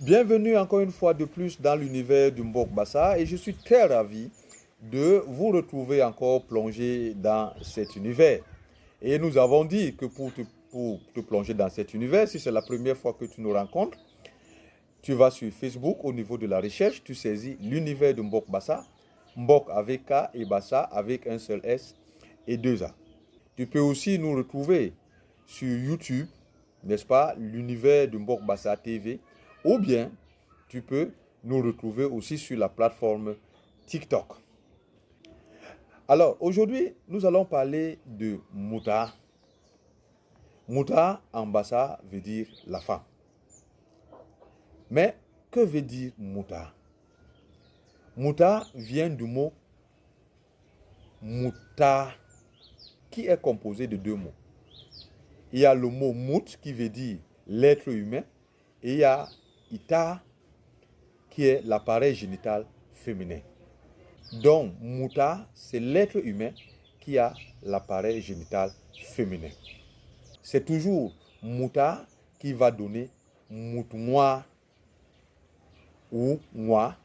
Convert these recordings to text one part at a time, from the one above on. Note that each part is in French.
Bienvenue encore une fois de plus dans l'univers du Mbok Bassa et je suis très ravi de vous retrouver encore plongé dans cet univers. Et nous avons dit que pour te plonger dans cet univers, si c'est la première fois que tu nous rencontres, tu vas sur Facebook au niveau de la recherche, tu saisis l'univers du Mbok Bassa, Mbok avec K et Bassa avec un seul S et deux A. Tu peux aussi nous retrouver sur YouTube, n'est-ce pas, l'univers de Mbok Bassa TV, ou bien tu peux nous retrouver aussi sur la plateforme TikTok. Alors, aujourd'hui, nous allons parler de Mouta. Mouta en Bassa veut dire la femme. Mais que veut dire Mouta? Mouta vient du mot Mouta, qui est composé de deux mots. Il y a le mot Mout qui veut dire l'être humain et il y a Ita qui est l'appareil génital féminin. Donc, Mouta, c'est l'être humain qui a l'appareil génital féminin. C'est toujours Mouta qui va donner Moutmoua ou Moi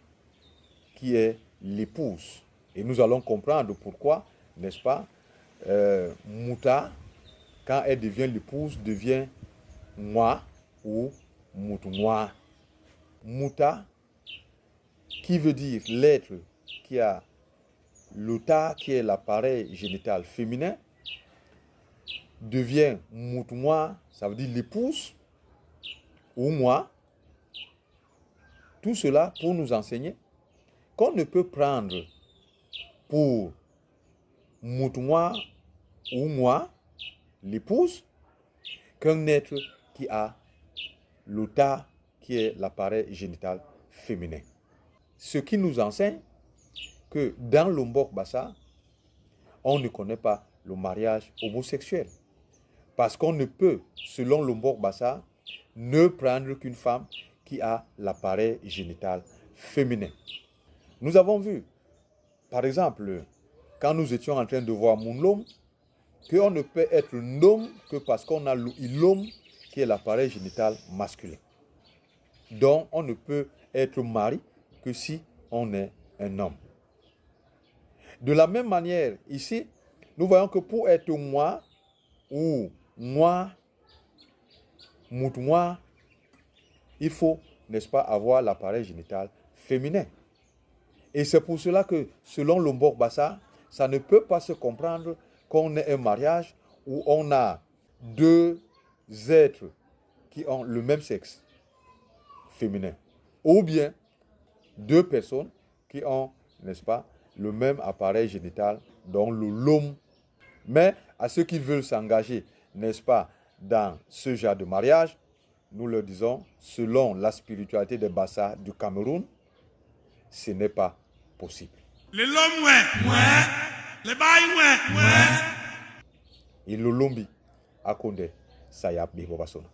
qui est l'épouse. Et nous allons comprendre pourquoi, n'est-ce pas, Mouta, quand elle devient l'épouse, devient Moi ou Moutmoua. Mouta, qui veut dire l'être qui a l'ota, qui est l'appareil génital féminin, devient Moutmoua, ça veut dire l'épouse, ou moi. Tout cela pour nous enseigner qu'on ne peut prendre pour Moutmoua ou moi, l'épouse, qu'un être qui a l'ota, qui est l'appareil génital féminin. Ce qui nous enseigne que dans le Mbok Bassa, on ne connaît pas le mariage homosexuel. Parce qu'on ne peut, selon le Mbok Bassa, ne prendre qu'une femme qui a l'appareil génital féminin. Nous avons vu, par exemple, quand nous étions en train de voir Mounlom, qu'on ne peut être homme que parce qu'on a l'homme qui est l'appareil génital masculin. Donc, on ne peut être mari que si on est un homme. De la même manière, ici, nous voyons que pour être moi ou moi, moutmoua, il faut, n'est-ce pas, avoir l'appareil génital féminin. Et c'est pour cela que, selon le Mbok Bassa, ça ne peut pas se comprendre qu'on ait un mariage où on a deux êtres qui ont le même sexe féminin. Ou bien deux personnes qui ont, n'est-ce pas, le même appareil génital, dont l'homme. Mais à ceux qui veulent s'engager, n'est-ce pas, dans ce genre de mariage, nous leur disons, selon la spiritualité des Bassa du Cameroun, ce n'est pas possible. Et le lombi, Akonde, Sayap Bibobasona.